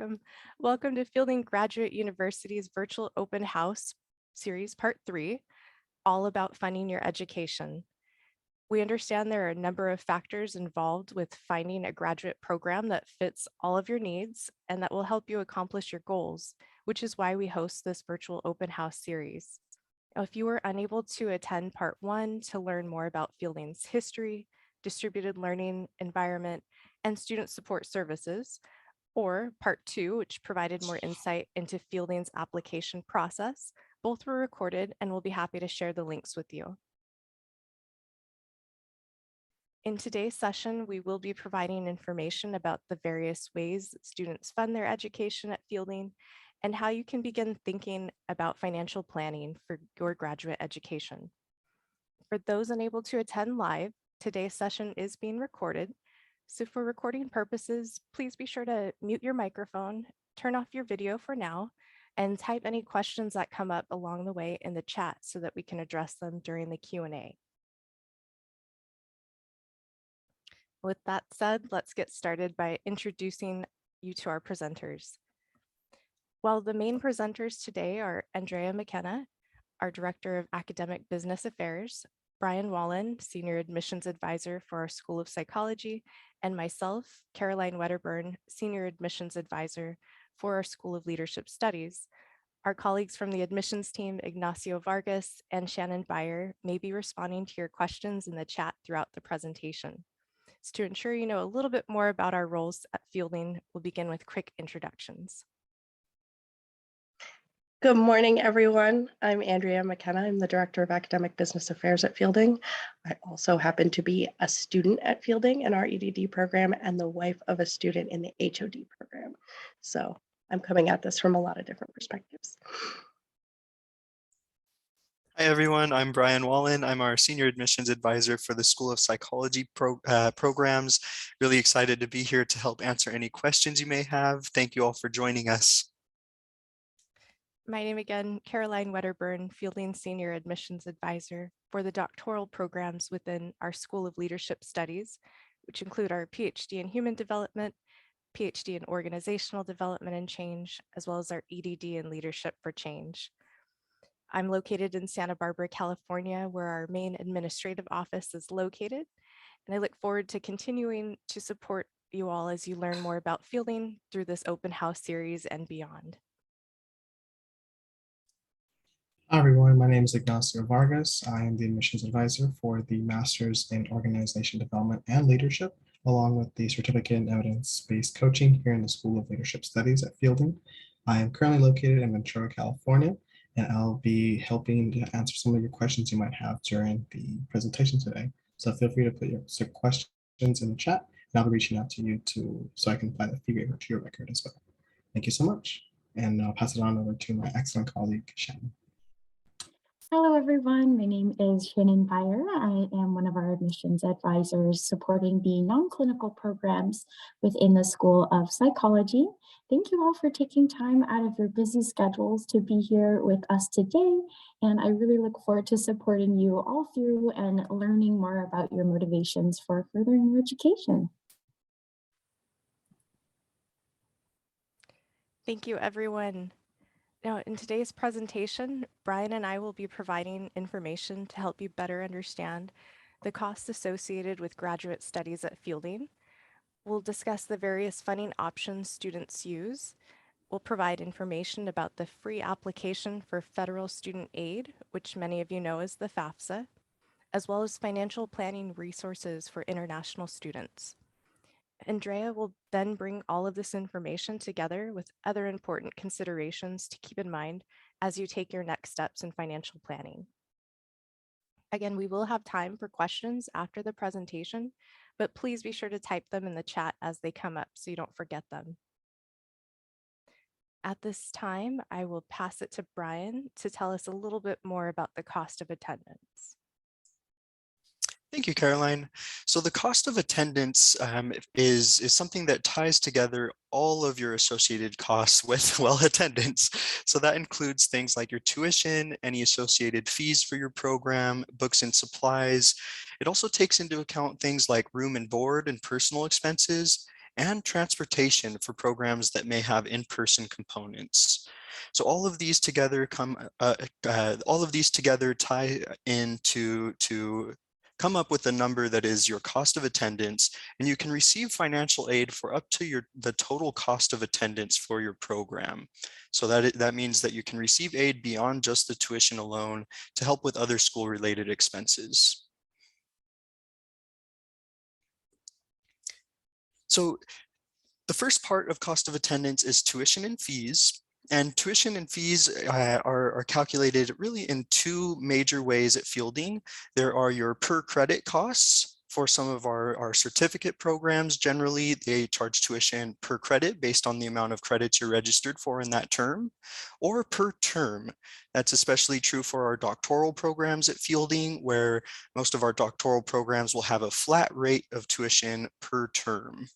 welcome. Welcome to Fielding Graduate University's Virtual Open House Series Part 3, all about funding your education. We understand there are a number of factors involved with finding a graduate program that fits all of your needs and that will help you accomplish your goals, which is why we host this Virtual Open House series. Now, if you were unable to attend Part 1 to learn more about Fielding's history, distributed learning environment, and student support services, or Part 2, which provided more insight into Fielding's application process, both were recorded and we'll be happy to share the links with you. In today's session, we will be providing information about the various ways that students fund their education at Fielding and how you can begin thinking about financial planning for your graduate education. For those unable to attend live, today's session is being recorded. So for recording purposes, please be sure to mute your microphone, turn off your video for now, and type any questions that come up along the way in the chat so that we can address them during the Q&A. With that said, let's get started by introducing you to our presenters. While the main presenters today are Andrea McKenna, our Director of Academic Business Affairs, Brian Wallen, Senior Admissions Advisor for our School of Psychology, and myself, Caroline Wedderburn, Senior Admissions Advisor for our School of Leadership Studies. Our colleagues from the admissions team, Ignacio Vargas and Shannon Beyer, may be responding to your questions in the chat throughout the presentation. So to ensure you know a little bit more about our roles at Fielding, we'll begin with quick introductions. Good morning, everyone. I'm Andrea McKenna. I'm the Director of Academic Business Affairs at Fielding. I also happen to be a student at Fielding in our EDD program and the wife of a student in the HOD program. So I'm coming at this from a lot of different perspectives. Hi, everyone. I'm Brian Wallen. I'm our Senior Admissions Advisor for the School of Psychology programs. Really excited to be here to help answer any questions you may have. Thank you all for joining us. My name again, Caroline Wedderburn, Fielding Senior Admissions Advisor for the doctoral programs within our School of Leadership Studies, which include our PhD in Human Development, PhD in Organizational Development and Change, as well as our EDD in Leadership for Change. I'm located in Santa Barbara, California, where our main administrative office is located, and I look forward to continuing to support you all as you learn more about Fielding through this open house series and beyond. Hi everyone, my name is Ignacio Vargas. I am the admissions advisor for the Masters in Organization Development and Leadership, along with the Certificate in Evidence-Based Coaching here in the School of Leadership Studies at Fielding. I am currently located in Ventura, California, and I'll be helping to answer some of your questions you might have during the presentation today. So feel free to put your questions in the chat, and I'll be reaching out to you so I can apply the fee waiver to your record as well. Thank you so much, and I'll pass it on over to my excellent colleague, Shannon. Hello, everyone. My name is Shannon Beyer. I am one of our admissions advisors supporting the non-clinical programs within the School of Psychology. Thank you all for taking time out of your busy schedules to be here with us today. And I really look forward to supporting you all through and learning more about your motivations for furthering your education. Thank you, everyone. Now, in today's presentation, Brian and I will be providing information to help you better understand the costs associated with graduate studies at Fielding. We'll discuss the various funding options students use. We'll provide information about the free application for federal student aid, which many of you know as the FAFSA, as well as financial planning resources for international students. Andrea will then bring all of this information together with other important considerations to keep in mind as you take your next steps in financial planning. Again, we will have time for questions after the presentation, but please be sure to type them in the chat as they come up so you don't forget them. At this time, I will pass it to Brian to tell us a little bit more about the cost of attendance. Thank you, Caroline. So the cost of attendance is something that ties together all of your associated costs with, well, attendance. So that includes things like your tuition, any associated fees for your program, books and supplies. It also takes into account things like room and board and personal expenses, and transportation for programs that may have in-person components. So all of these together tie to come up with a number that is your cost of attendance, and you can receive financial aid for up to the total cost of attendance for your program. So that means that you can receive aid beyond just the tuition alone to help with other school-related expenses. So the first part of cost of attendance is tuition and fees. And tuition and fees are calculated really in two major ways at Fielding. There are your per credit costs. For some of our certificate programs, generally they charge tuition per credit based on the amount of credits you're registered for in that term, or per term. That's especially true for our doctoral programs at Fielding, where most of our doctoral programs will have a flat rate of tuition per term.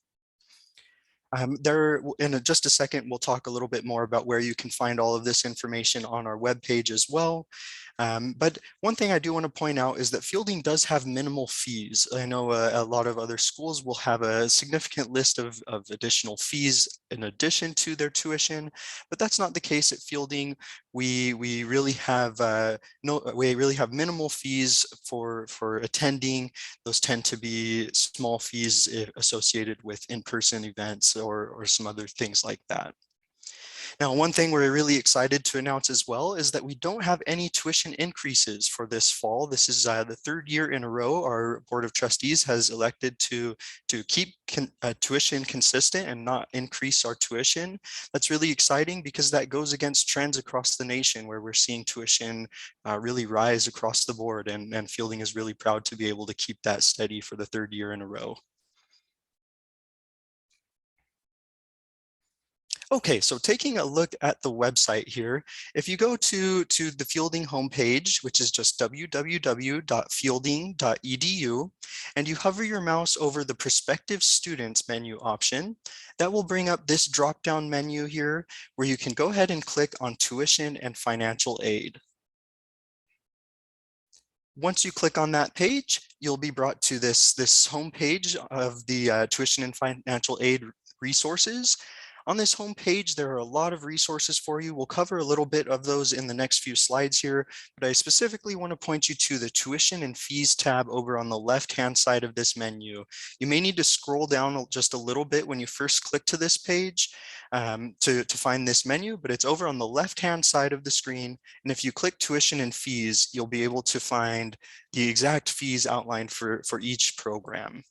In just a second, we'll talk a little bit more about where you can find all of this information on our webpage as well. But one thing I do want to point out is that Fielding does have minimal fees. I know a lot of other schools will have a significant list of additional fees in addition to their tuition, but that's not the case at Fielding. We really have minimal fees for attending. Those tend to be small fees associated with in-person events or some other things like that. Now, one thing we're really excited to announce as well is that we don't have any tuition increases for this fall. This is the third year in a row our Board of Trustees has elected to keep tuition consistent and not increase our tuition. That's really exciting because that goes against trends across the nation where we're seeing tuition really rise across the board, and Fielding is really proud to be able to keep that steady for the third year in a row. Okay, so taking a look at the website here, if you go to the Fielding homepage, which is just www.fielding.edu, and you hover your mouse over the prospective students menu option, that will bring up this drop-down menu here where you can go ahead and click on tuition and financial aid. Once you click on that page, you'll be brought to this homepage of the tuition and financial aid resources. On this homepage, there are a lot of resources for you. We'll cover a little bit of those in the next few slides here, but I specifically want to point you to the tuition and fees tab over on the left-hand side of this menu. You may need to scroll down just a little bit when you first click to this page to find this menu, but it's over on the left-hand side of the screen. And if you click tuition and fees, you'll be able to find the exact fees outlined for each program.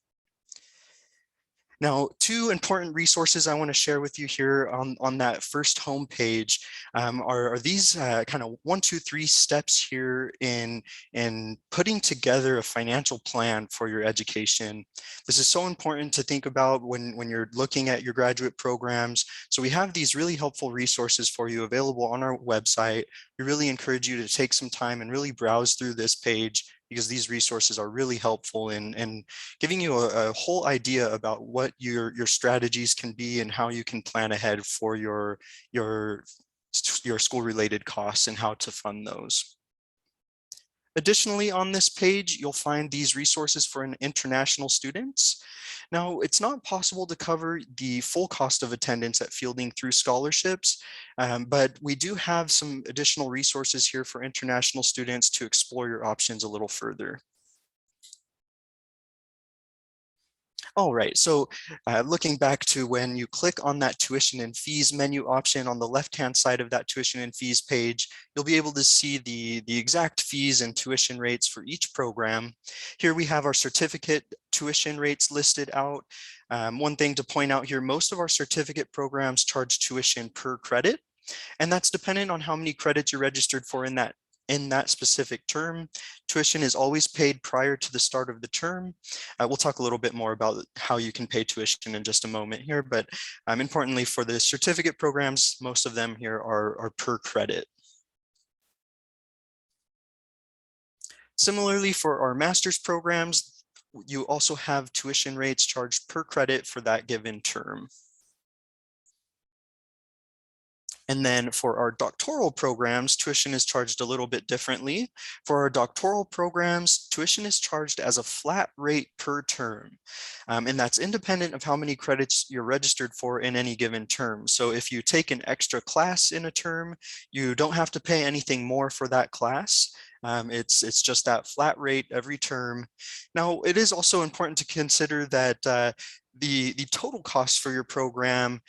Now, two important resources I want to share with you here on that first homepage are these kind of 1, 2, 3 steps here in putting together a financial plan for your education. This is so important to think about when you're looking at your graduate programs. So we have these really helpful resources for you available on our website. We really encourage you to take some time and really browse through this page, because these resources are really helpful in giving you a whole idea about what your strategies can be and how you can plan ahead for your school-related costs and how to fund those. Additionally, on this page, you'll find these resources for international students. Now, it's not possible to cover the full cost of attendance at Fielding through scholarships, but we do have some additional resources here for international students to explore your options a little further. All right, so looking back to when you click on that tuition and fees menu option on the left-hand side of that tuition and fees page, you'll be able to see the exact fees and tuition rates for each program. Here we have our certificate tuition rates listed out. One thing to point out here, most of our certificate programs charge tuition per credit, and that's dependent on how many credits you're registered for in that specific term. Tuition is always paid prior to the start of the term. We'll talk a little bit more about how you can pay tuition in just a moment here, but importantly for the certificate programs, most of them here are per credit. Similarly, for our master's programs, you also have tuition rates charged per credit for that given term. And then for our doctoral programs, tuition is charged a little bit differently. For our doctoral programs, tuition is charged as a flat rate per term. And that's independent of how many credits you're registered for in any given term. So if you take an extra class in a term, you don't have to pay anything more for that class. It's just that flat rate every term. Now, it is also important to consider that the total cost for your program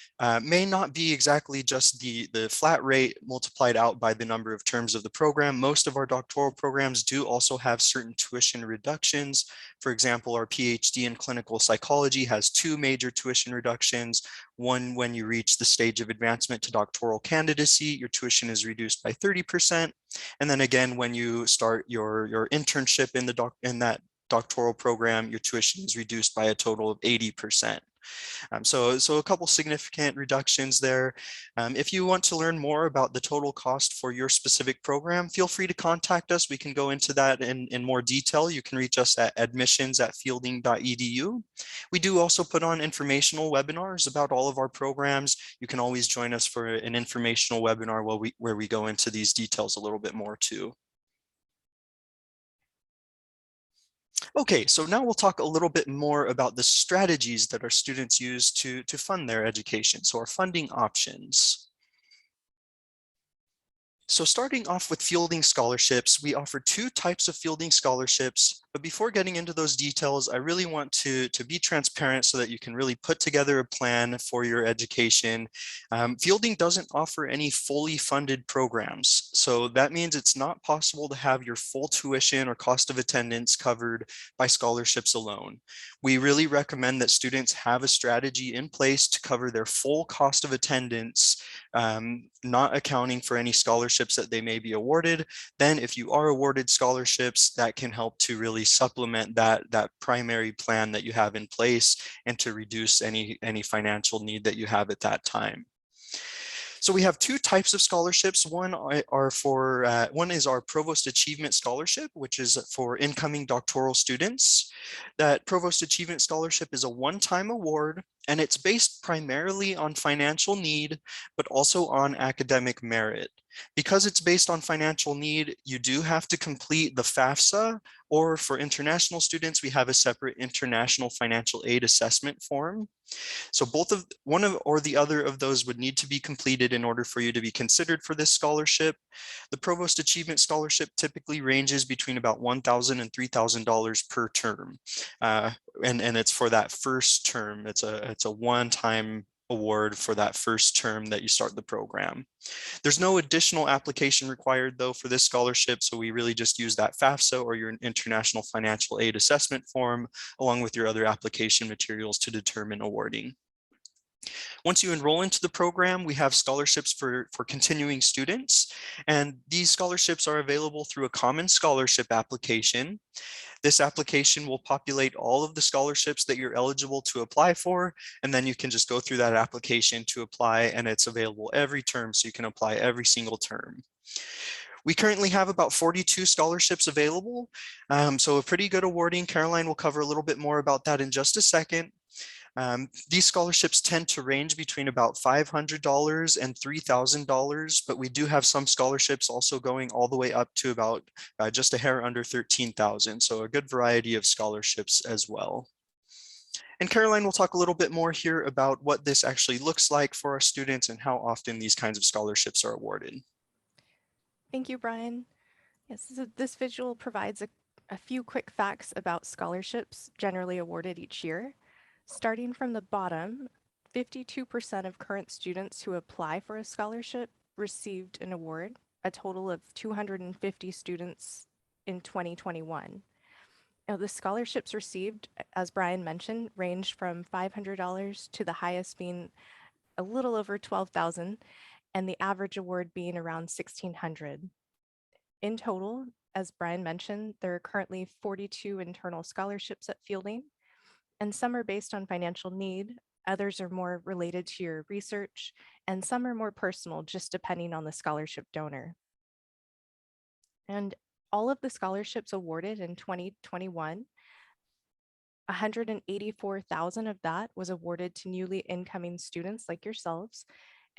may not be exactly just the flat rate multiplied out by the number of terms of the program. Most of our doctoral programs do also have certain tuition reductions. For example, our PhD in clinical psychology has 2 major tuition reductions. One, when you reach the stage of advancement to doctoral candidacy, your tuition is reduced by 30%. And then again, when you start your internship in that doctoral program, your tuition is reduced by a total of 80%. So a couple significant reductions there. If you want to learn more about the total cost for your specific program, feel free to contact us. We can go into that in more detail. You can reach us at admissions@fielding.edu. We do also put on informational webinars about all of our programs. You can always join us for an informational webinar where we go into these details a little bit more too. Okay, so now we'll talk a little bit more about the strategies that our students use to fund their education. So our funding options. So starting off with fielding scholarships, we offer 2 types of fielding scholarships. But before getting into those details, I really want to be transparent so that you can really put together a plan for your education. Fielding doesn't offer any fully funded programs. So that means it's not possible to have your full tuition or cost of attendance covered by scholarships alone. We really recommend that students have a strategy in place to cover their full cost of attendance, not accounting for any scholarships that they may be awarded. Then if you are awarded scholarships, that can help to really supplement that primary plan that you have in place and to reduce any financial need that you have at that time. So we have 2 types of scholarships. One is our Provost Achievement Scholarship, which is for incoming doctoral students. That Provost Achievement Scholarship is a one-time award, and it's based primarily on financial need, but also on academic merit. Because it's based on financial need, you do have to complete the FAFSA, or for international students, we have a separate International Financial Aid Assessment form. So one or the other of those would need to be completed in order for you to be considered for this scholarship. The Provost Achievement Scholarship typically ranges between about $1,000 and $3,000 per term. And it's for that first term. It's a one-time award for that first term that you start the program. There's no additional application required though for this scholarship, so we really just use that FAFSA or your International Financial Aid Assessment form along with your other application materials to determine awarding. Once you enroll into the program, we have scholarships for continuing students, and these scholarships are available through a common scholarship application. This application will populate all of the scholarships that you're eligible to apply for, and then you can just go through that application to apply, and it's available every term, so you can apply every single term. We currently have about 42 scholarships available, so a pretty good awarding. Caroline will cover a little bit more about that in just a second. These scholarships tend to range between about $500 and $3,000, but we do have some scholarships also going all the way up to about just a hair under $13,000. So a good variety of scholarships as well. And Caroline will talk a little bit more here about what this actually looks like for our students and how often these kinds of scholarships are awarded. Thank you, Brian. Yes, so this visual provides a few quick facts about scholarships generally awarded each year. Starting from the bottom, 52% of current students who apply for a scholarship received an award, a total of 250 students in 2021. Now, the scholarships received, as Brian mentioned, ranged from $500 to the highest being a little over $12,000, and the average award being around $1,600. In total, as Brian mentioned, there are currently 42 internal scholarships at Fielding, and some are based on financial need, others are more related to your research, and some are more personal, just depending on the scholarship donor. And all of the scholarships awarded in 2021, 184,000 of that was awarded to newly incoming students like yourselves,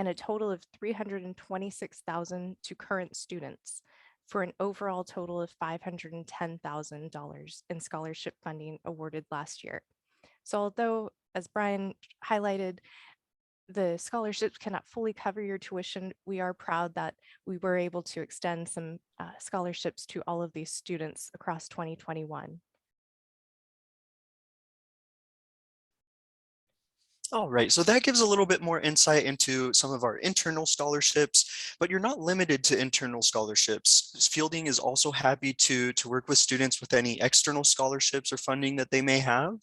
and a total of $326,000 to current students, for an overall total of $510,000 in scholarship funding awarded last year. So although, as Brian highlighted, the scholarships cannot fully cover your tuition, we are proud that we were able to extend some scholarships to all of these students across 2021. All right, so that gives a little bit more insight into some of our internal scholarships, but you're not limited to internal scholarships. Fielding is also happy to work with students with any external scholarships or funding that they may have.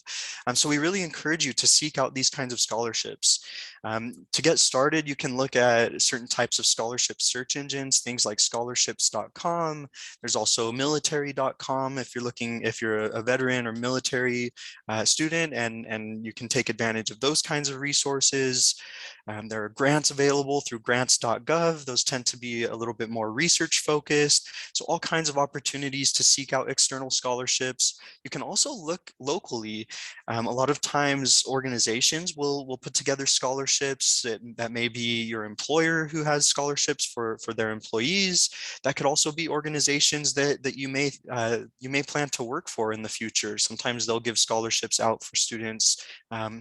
So we really encourage you to seek out these kinds of scholarships. To get started, you can look at certain types of scholarship search engines, things like scholarships.com. There's also military.com if you're a veteran or military student, and you can take advantage of those kinds of resources. There are grants available through grants.gov. Those tend to be a little bit more research focused. So all kinds of opportunities to seek out external scholarships. You can also look locally. A lot of times organizations will put together scholarships. That may be your employer who has scholarships for their employees. That could also be organizations that you may plan to work for in the future. Sometimes they'll give scholarships out for students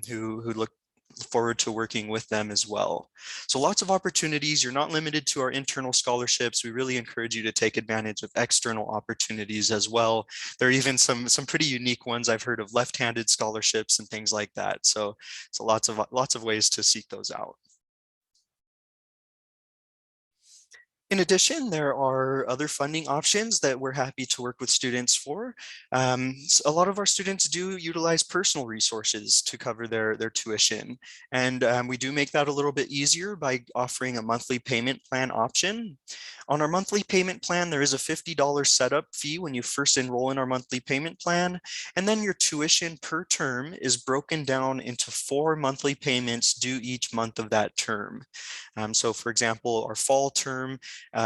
who look forward to working with them as well. So lots of opportunities. You're not limited to our internal scholarships. We really encourage you to take advantage of external opportunities as well. There are even some pretty unique ones. I've heard of left-handed scholarships and things like that. So lots of ways to seek those out. In addition, there are other funding options that we're happy to work with students for. A lot of our students do utilize personal resources to cover their tuition. And we do make that a little bit easier by offering a monthly payment plan option. On our monthly payment plan, there is a $50 setup fee when you first enroll in our monthly payment plan. And then your tuition per term is broken down into 4 monthly payments due each month of that term. So for example, our fall term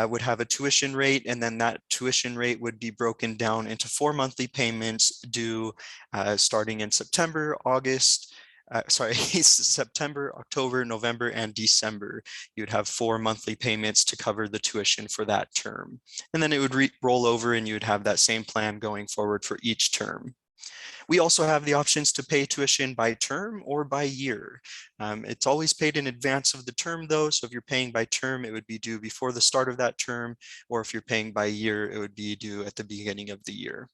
would have a tuition rate, and then that tuition rate would be broken down into 4 monthly payments due starting in September, September, October, November, and December. You'd have 4 monthly payments to cover the tuition for that term. And then it would roll over and you would have that same plan going forward for each term. We also have the options to pay tuition by term or by year. It's always paid in advance of the term though, so if you're paying by term, it would be due before the start of that term, or if you're paying by year, it would be due at the beginning of the year.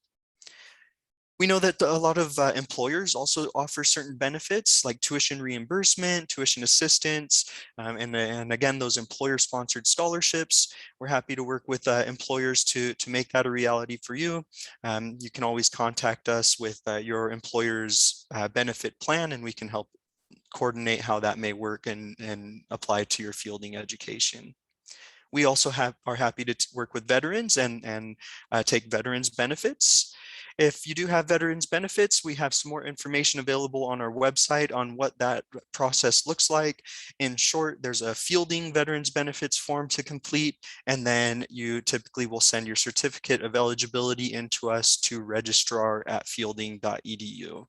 We know that a lot of employers also offer certain benefits like tuition reimbursement, tuition assistance, and again, those employer-sponsored scholarships. We're happy to work with employers to make that a reality for you. You can always contact us with your employer's benefit plan, and we can help coordinate how that may work and apply to your fielding education. We also are happy to work with veterans and take veterans benefits. If you do have veterans benefits, we have some more information available on our website on what that process looks like. In short, there's a fielding veterans benefits form to complete, and then you typically will send your certificate of eligibility into us to registrar@fielding.edu.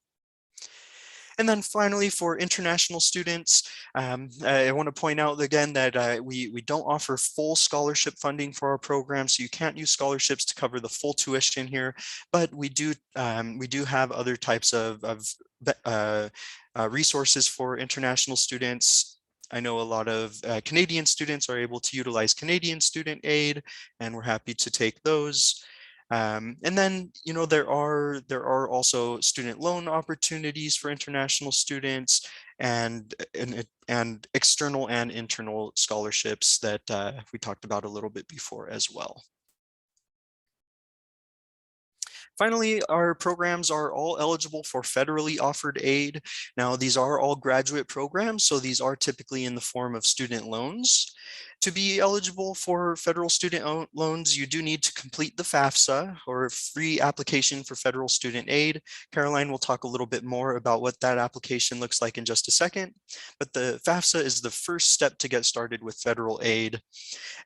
And then finally, for international students, I want to point out again that we don't offer full scholarship funding for our program, so you can't use scholarships to cover the full tuition here, but we do have other types of resources for international students. I know a lot of Canadian students are able to utilize Canadian student aid, and we're happy to take those. And then, you know, there are also student loan opportunities for international students, and external and internal scholarships that we talked about a little bit before as well. Finally, our programs are all eligible for federally offered aid. Now, these are all graduate programs, so these are typically in the form of student loans. To be eligible for federal student loans, you do need to complete the FAFSA, or free application for federal student aid. Caroline will talk a little bit more about what that application looks like in just a second, but the FAFSA is the first step to get started with federal aid.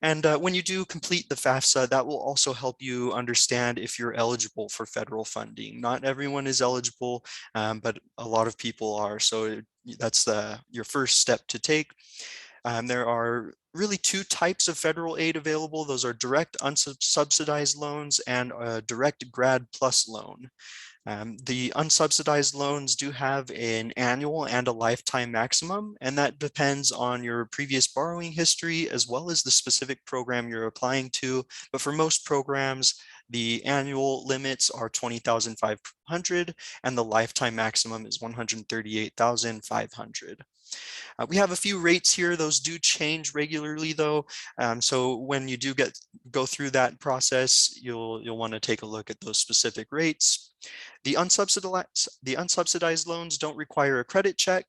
And when you do complete the FAFSA, that will also help you understand if you're eligible for federal funding. Not everyone is eligible, but a lot of people are. So that's your first step to take. There are really two types of federal aid available. Those are direct unsubsidized loans and a direct grad plus loan. The unsubsidized loans do have an annual and a lifetime maximum, and that depends on your previous borrowing history as well as the specific program you're applying to. But for most programs, the annual limits are $20,500 and the lifetime maximum is $138,500. We have a few rates here. Those do change regularly though. So when you do go through that process, you'll want to take a look at those specific rates. The unsubsidized loans don't require a credit check.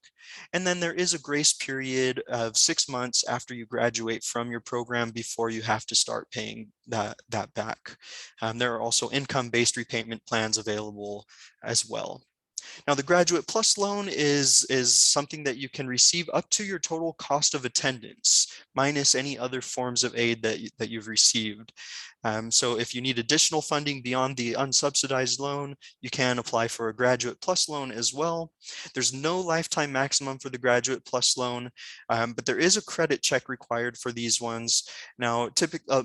And then there is a grace period of 6 months after you graduate from your program before you have to start paying that back. There are also income-based repayment plans available as well. Now, the Graduate Plus loan is something that you can receive up to your total cost of attendance, minus any other forms of aid that you've received. So if you need additional funding beyond the unsubsidized loan, you can apply for a Graduate Plus loan as well. There's no lifetime maximum for the Graduate Plus loan, but there is a credit check required for these ones. Now,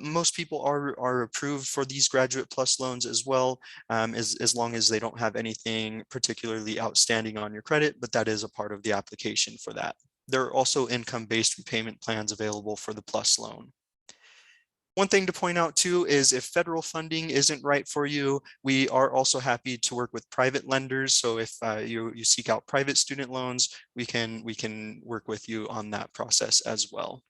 most people are approved for these Graduate Plus loans as well, as long as they don't have anything particularly outstanding on your credit, but that is a part of the application for that. There are also income-based repayment plans available for the Plus loan. One thing to point out too is if federal funding isn't right for you, we are also happy to work with private lenders. So if you seek out private student loans, we can work with you on that process as well.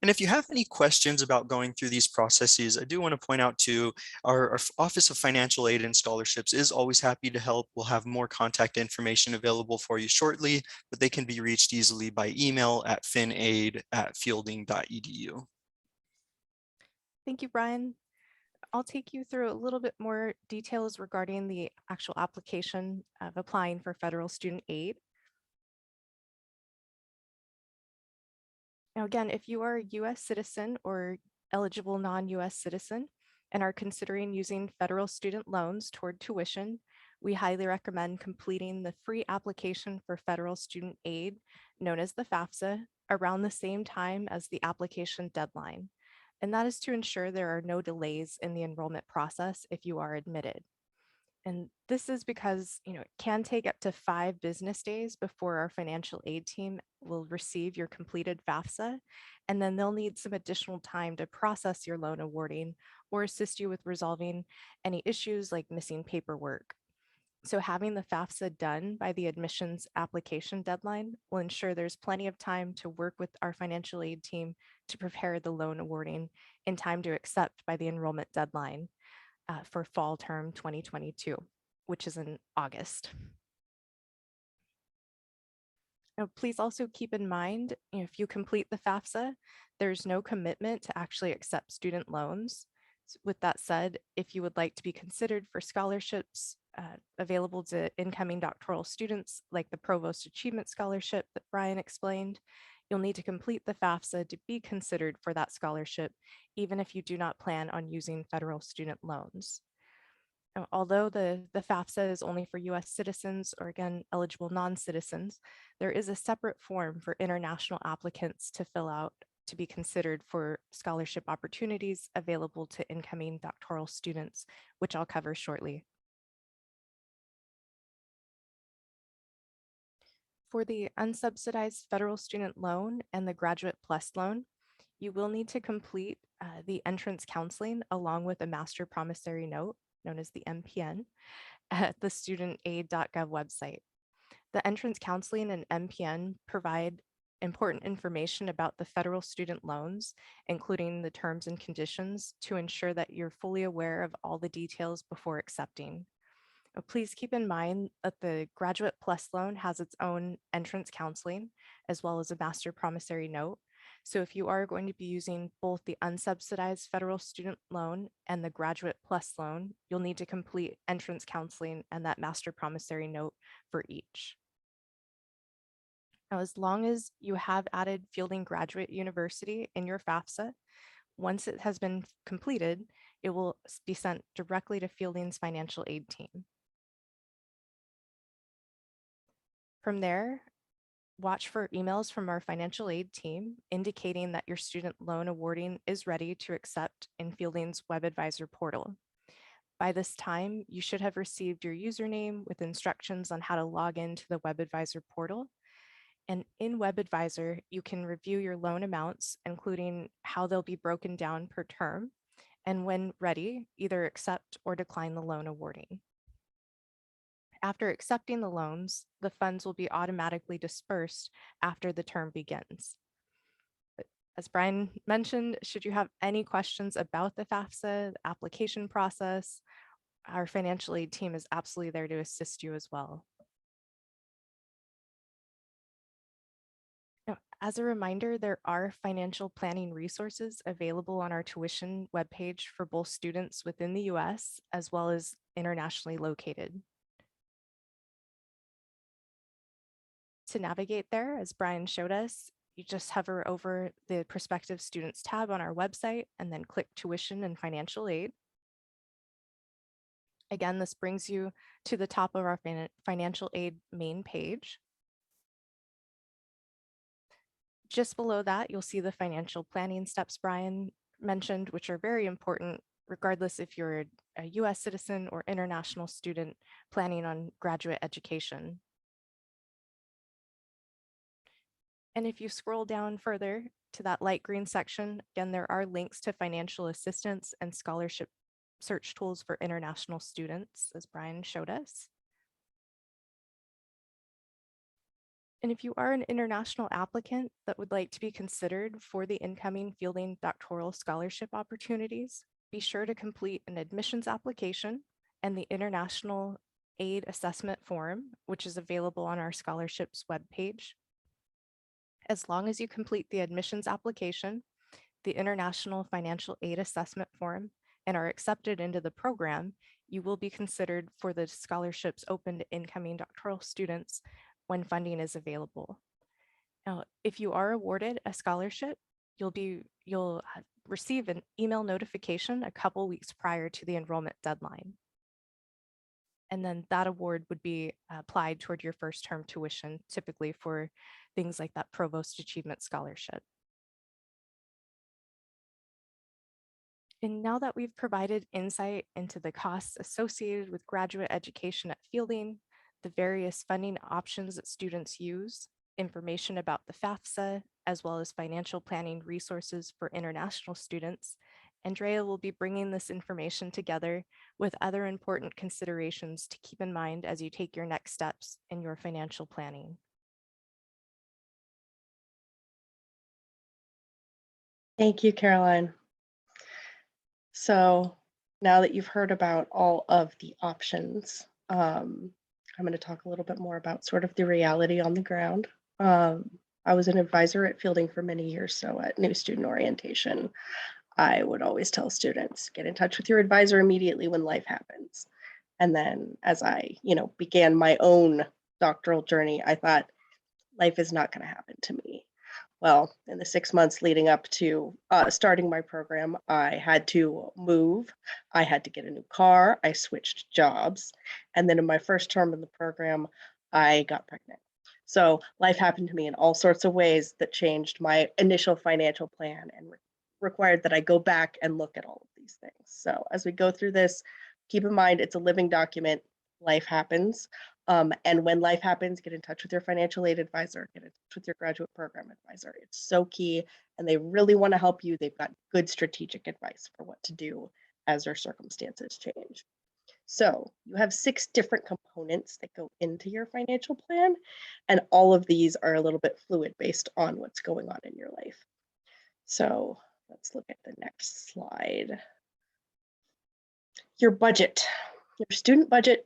And if you have any questions about going through these processes, I do want to point out too, our Office of Financial Aid and Scholarships is always happy to help. We'll have more contact information available for you shortly, but they can be reached easily by email at finaid@fielding.edu. Thank you, Brian. I'll take you through a little bit more details regarding the actual application of applying for federal student aid. Now, again, if you are a US citizen or eligible non-US citizen and are considering using federal student loans toward tuition, we highly recommend completing the free application for federal student aid, known as the FAFSA, around the same time as the application deadline. And that is to ensure there are no delays in the enrollment process if you are admitted. And this is because, it can take up to 5 business days before our financial aid team will receive your completed FAFSA, and then they'll need some additional time to process your loan awarding or assist you with resolving any issues like missing paperwork. So having the FAFSA done by the admissions application deadline will ensure there's plenty of time to work with our financial aid team to prepare the loan awarding in time to accept by the enrollment deadline for fall term 2022, which is in August. Now, please also keep in mind, if you complete the FAFSA, there's no commitment to actually accept student loans. With that said, if you would like to be considered for scholarships available to incoming doctoral students, like the Provost Achievement Scholarship that Brian explained, you'll need to complete the FAFSA to be considered for that scholarship, even if you do not plan on using federal student loans. Now, although the FAFSA is only for US citizens or, again, eligible non-citizens, there is a separate form for international applicants to fill out to be considered for scholarship opportunities available to incoming doctoral students, which I'll cover shortly. For the unsubsidized federal student loan and the Graduate Plus loan, you will need to complete the entrance counseling along with a master promissory note, known as the MPN, at the studentaid.gov website. The entrance counseling and MPN provide important information about the federal student loans, including the terms and conditions, to ensure that you're fully aware of all the details before accepting. Please keep in mind that the Graduate Plus loan has its own entrance counseling, as well as a master promissory note. So if you are going to be using both the unsubsidized federal student loan and the Graduate Plus loan, you'll need to complete entrance counseling and that master promissory note for each. Now, as long as you have added Fielding Graduate University in your FAFSA, once it has been completed, it will be sent directly to Fielding's financial aid team. From there, watch for emails from our financial aid team indicating that your student loan awarding is ready to accept in Fielding's Web Advisor portal. By this time, you should have received your username with instructions on how to log into the Web Advisor portal. And in Web Advisor, you can review your loan amounts, including how they'll be broken down per term, and when ready, either accept or decline the loan awarding. After accepting the loans, the funds will be automatically dispersed after the term begins. As Brian mentioned, should you have any questions about the FAFSA, the application process, our financial aid team is absolutely there to assist you as well. Now, as a reminder, there are financial planning resources available on our tuition webpage for both students within the US as well as internationally located. To navigate there, as Brian showed us, you just hover over the prospective students tab on our website and then click tuition and financial aid. Again, this brings you to the top of our financial aid main page. Just below that, you'll see the financial planning steps Brian mentioned, which are very important, regardless if you're a US citizen or international student planning on graduate education. And if you scroll down further to that light green section, again, there are links to financial assistance and scholarship search tools for international students, as Brian showed us. And if you are an international applicant that would like to be considered for the incoming Fielding doctoral scholarship opportunities, be sure to complete an admissions application and the International Aid Assessment Form, which is available on our scholarships webpage. As long as you complete the admissions application, the International Financial Aid Assessment Form, and are accepted into the program, you will be considered for the scholarships open to incoming doctoral students when funding is available. Now, if you are awarded a scholarship, you'll receive an email notification a couple weeks prior to the enrollment deadline. And then that award would be applied toward your first term tuition, typically for things like that Provost Achievement Scholarship. And now that we've provided insight into the costs associated with graduate education at Fielding, the various funding options that students use, information about the FAFSA, as well as financial planning resources for international students, Andrea will be bringing this information together with other important considerations to keep in mind as you take your next steps in your financial planning. Thank you, Caroline. So now that you've heard about all of the options, I'm going to talk a little bit more about sort of the reality on the ground. I was an advisor at Fielding for many years, so at new student orientation, I would always tell students, get in touch with your advisor immediately when life happens. And then as I, began my own doctoral journey, I thought, life is not going to happen to me. Well, in the 6 months leading up to starting my program, I had to move. I had to get a new car. I switched jobs. And then in my first term in the program, I got pregnant. So life happened to me in all sorts of ways that changed my initial financial plan and required that I go back and look at all of these things. So as we go through this, keep in mind it's a living document. Life happens. And when life happens, get in touch with your financial aid advisor, get in touch with your graduate program advisor. It's so key, and they really want to help you. They've got good strategic advice for what to do as your circumstances change. So you have 6 different components that go into your financial plan, and all of these are a little bit fluid based on what's going on in your life. So let's look at the next slide. Your budget. Your student budget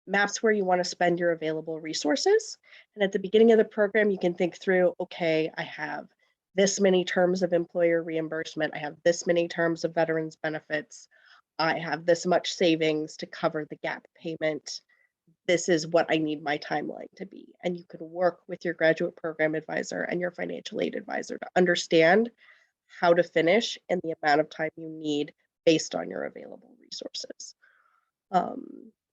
maps where you want to spend your available resources. And at the beginning of the program, you can think through, okay, I have this many terms of employer reimbursement. I have this many terms of veterans benefits. I have this much savings to cover the gap payment. This is what I need my timeline to be. And you can work with your graduate program advisor and your financial aid advisor to understand how to finish and the amount of time you need based on your available resources.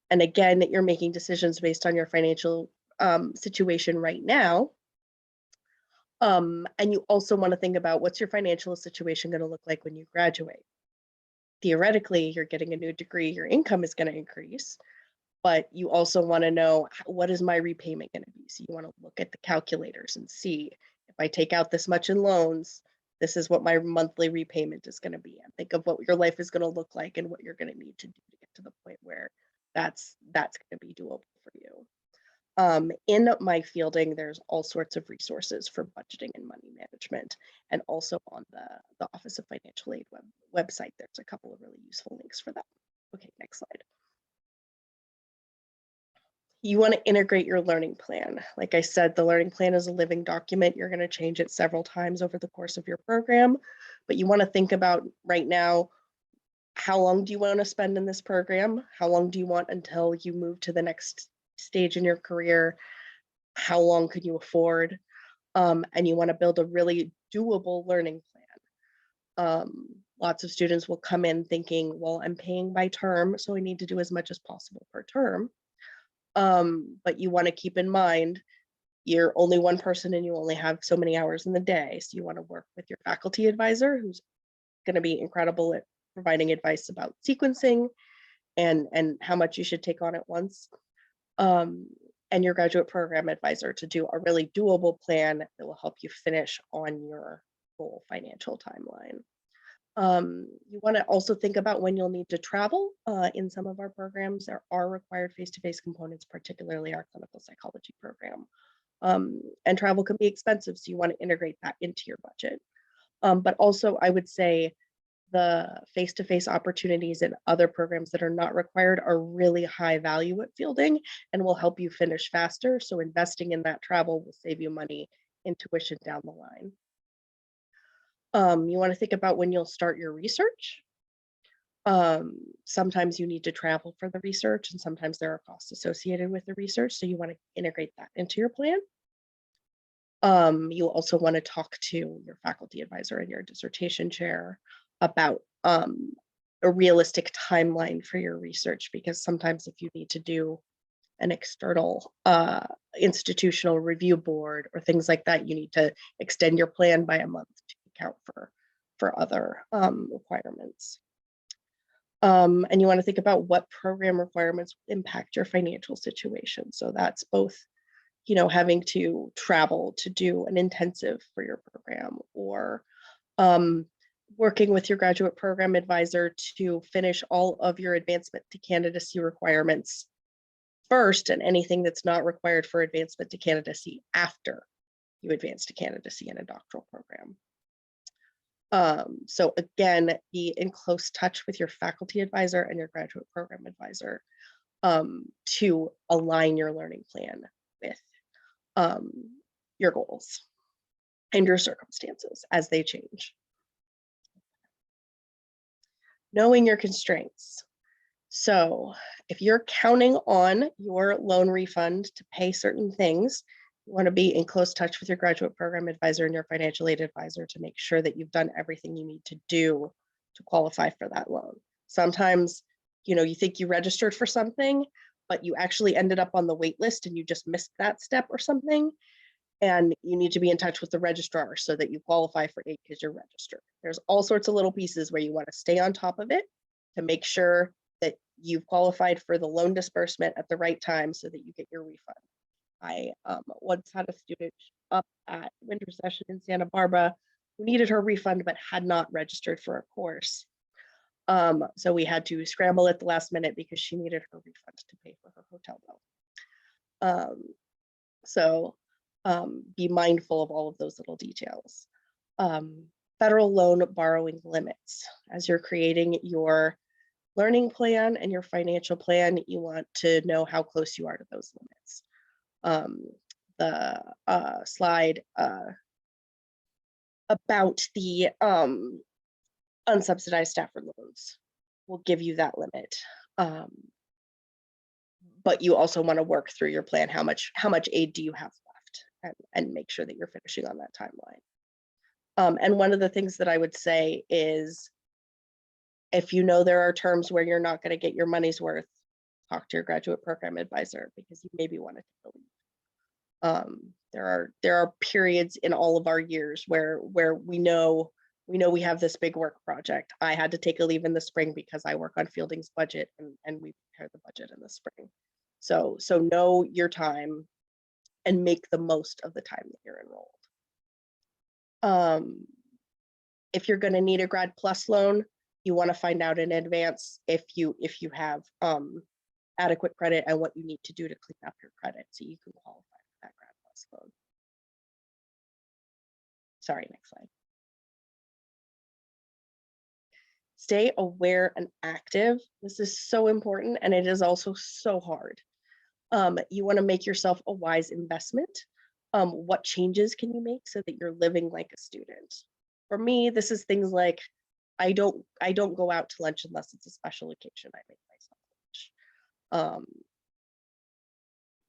And again, you're making decisions based on your financial situation right now. And you also want to think about what's your financial situation going to look like when you graduate. Theoretically, you're getting a new degree, your income is going to increase, but you also want to know, what is my repayment going to be? So you want to look at the calculators and see, if I take out this much in loans, this is what my monthly repayment is going to be. And think of what your life is going to look like and what you're going to need to do to get to the point where that's going to be doable for you. In my fielding, there's all sorts of resources for budgeting and money management, and also on the Office of Financial Aid website, there's a couple of really useful links for that. Okay, next slide. You want to integrate your learning plan. Like I said, the learning plan is a living document. You're going to change it several times over the course of your program, but you want to think about right now, how long do you want to spend in this program? How long do you want until you move to the next stage in your career? How long could you afford? And you want to build a really doable learning plan. Lots of students will come in thinking, well, I'm paying by term, so I need to do as much as possible per term. But you want to keep in mind, you're only one person and you only have so many hours in the day. So you want to work with your faculty advisor, who's going to be incredible at providing advice about sequencing and how much you should take on at once. And your graduate program advisor to do a really doable plan that will help you finish on your goal financial timeline. You want to also think about when you'll need to travel. In some of our programs, there are required face-to-face components, particularly our clinical psychology program. And travel can be expensive, so you want to integrate that into your budget. But also, I would say the face-to-face opportunities in other programs that are not required are really high value at fielding and will help you finish faster. So investing in that travel will save you money in tuition down the line. You want to think about when you'll start your research. Sometimes you need to travel for the research, and sometimes there are costs associated with the research. So you want to integrate that into your plan. You also want to talk to your faculty advisor and your dissertation chair about a realistic timeline for your research, because sometimes if you need to do an external institutional review board or things like that, you need to extend your plan by a month to account for other requirements. And you want to think about what program requirements impact your financial situation. So that's both, you know, having to travel to do an intensive for your program, or working with your graduate program advisor to finish all of your advancement to candidacy requirements first, and anything that's not required for advancement to candidacy after you advance to candidacy in a doctoral program. So again, be in close touch with your faculty advisor and your graduate program advisor to align your learning plan with your goals and your circumstances as they change. Knowing your constraints. So if you're counting on your loan refund to pay certain things, you want to be in close touch with your graduate program advisor and your financial aid advisor to make sure that you've done everything you need to do to qualify for that loan. Sometimes, you know, you think you registered for something, but you actually ended up on the wait list and you just missed that step or something. And you need to be in touch with the registrar so that you qualify for aid because you're registered. There's all sorts of little pieces where you want to stay on top of it to make sure that you've qualified for the loan disbursement at the right time so that you get your refund. I once had a student up at winter session in Santa Barbara who needed her refund but had not registered for a course. So we had to scramble at the last minute because she needed her refund to pay for her hotel bill. Be mindful of all of those little details. Federal loan borrowing limits. As you're creating your learning plan and your financial plan, you want to know how close you are to those limits. The slide about the unsubsidized Stafford loans will give you that limit. But you also want to work through your plan. How much aid do you have left, and make sure that you're finishing on that timeline. And one of the things that I would say is, if you know there are terms where you're not going to get your money's worth, talk to your graduate program advisor, because you maybe want to take a leave. There are periods in all of our years where we know we have this big work project. I had to take a leave in the spring because I work on Fielding's budget, and we prepare the budget in the spring. So know your time and make the most of the time that you're enrolled. If you're going to need a Grad Plus loan, you want to find out in advance if you have adequate credit and what you need to do to clean up your credit so you can qualify for that Grad Plus loan. Sorry, next slide. Stay aware and active. This is so important, and it is also so hard. You want to make yourself a wise investment. What changes can you make so that you're living like a student? For me, this is things like I don't go out to lunch unless it's a special occasion. I make myself lunch.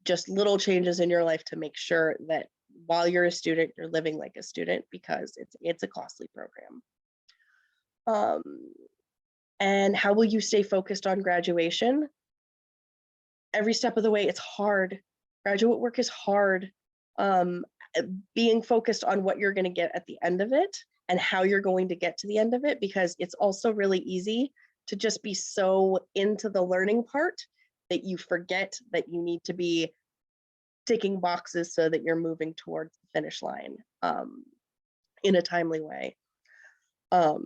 Just little changes in your life to make sure that while you're a student, you're living like a student, because it's a costly program. And how will you stay focused on graduation? Every step of the way, it's hard. Graduate work is hard. Being focused on what you're going to get at the end of it and how you're going to get to the end of it, because it's also really easy to just be so into the learning part that you forget that you need to be ticking boxes so that you're moving towards the finish line in a timely way.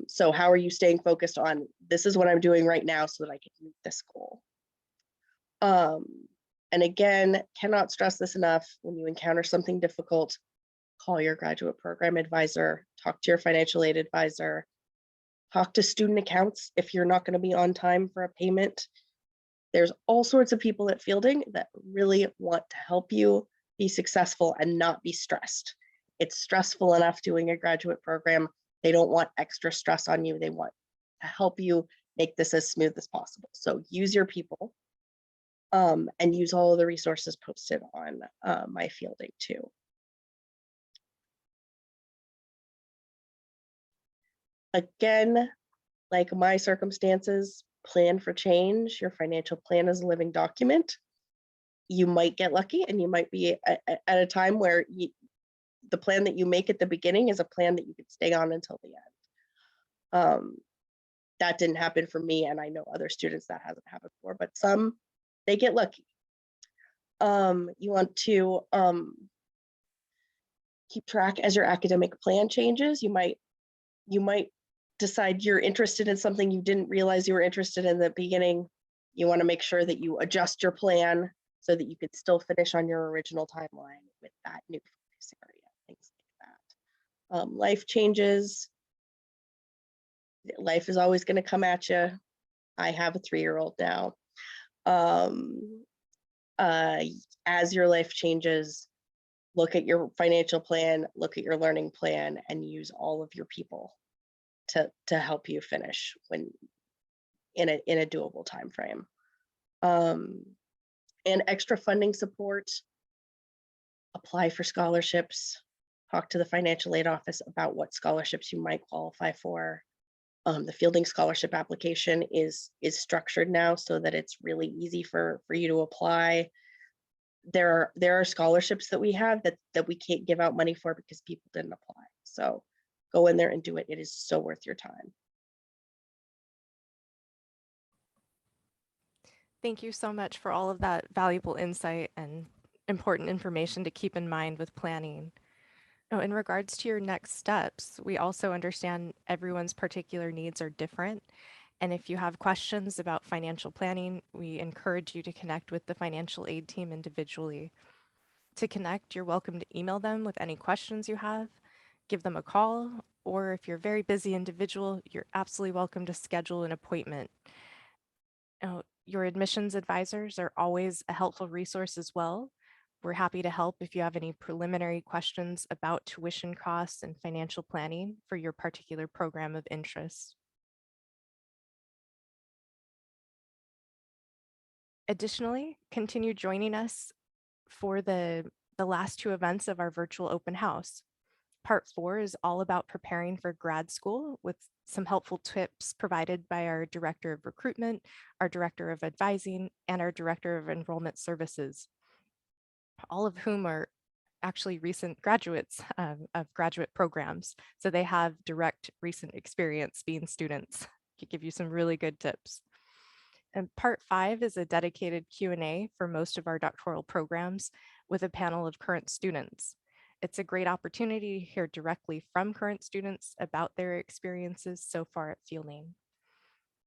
So how are you staying focused on, this is what I'm doing right now so that I can meet this goal? And again, cannot stress this enough, when you encounter something difficult, call your graduate program advisor, talk to your financial aid advisor, talk to student accounts if you're not going to be on time for a payment. There's all sorts of people at Fielding that really want to help you be successful and not be stressed. It's stressful enough doing a graduate program. They don't want extra stress on you. They want to help you make this as smooth as possible. So use your people, and use all of the resources posted on my Fielding too. Again, like my circumstances, plan for change. Your financial plan is a living document. You might get lucky and you might be at a time where the plan that you make at the beginning is a plan that you could stay on until the end. That didn't happen for me, and I know other students that hasn't happened for, but some, they get lucky. You want to keep track as your academic plan changes. You might decide you're interested in something you didn't realize you were interested in the beginning. You want to make sure that you adjust your plan so that you could still finish on your original timeline with that new focus area, things like that. Life changes. Life is always going to come at you. I have a 3-year-old now. As your life changes, look at your financial plan, look at your learning plan, and use all of your people to help you finish when in a doable time frame. And extra funding support, apply for scholarships, talk to the financial aid office about what scholarships you might qualify for. The Fielding scholarship application is structured now so that it's really easy for you to apply. There are scholarships that we have that we can't give out money for because people didn't apply. So go in there and do it. It is so worth your time. Thank you so much for all of that valuable insight and important information to keep in mind with planning. Now, in regards to your next steps, we also understand everyone's particular needs are different. And if you have questions about financial planning, we encourage you to connect with the financial aid team individually. To connect, you're welcome to email them with any questions you have, give them a call, or if you're a very busy individual, you're absolutely welcome to schedule an appointment. Now, your admissions advisors are always a helpful resource as well. We're happy to help if you have any preliminary questions about tuition costs and financial planning for your particular program of interest. Additionally, continue joining us for the last 2 events of our virtual open house. Part 4 is all about preparing for grad school with some helpful tips provided by our Director of Recruitment, our Director of Advising, and our Director of Enrollment Services, all of whom are actually recent graduates of graduate programs. So they have direct recent experience being students. Could give you some really good tips. And part 5 is a dedicated Q&A for most of our doctoral programs with a panel of current students. It's a great opportunity to hear directly from current students about their experiences so far at Fielding.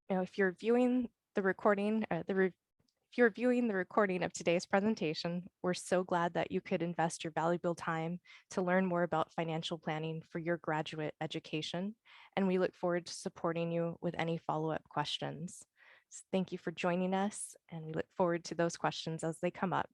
Now, if you're viewing the recording, if you're viewing the recording of today's presentation, we're so glad that you could invest your valuable time to learn more about financial planning for your graduate education, and we look forward to supporting you with any follow-up questions. Thank you for joining us, and we look forward to those questions as they come up.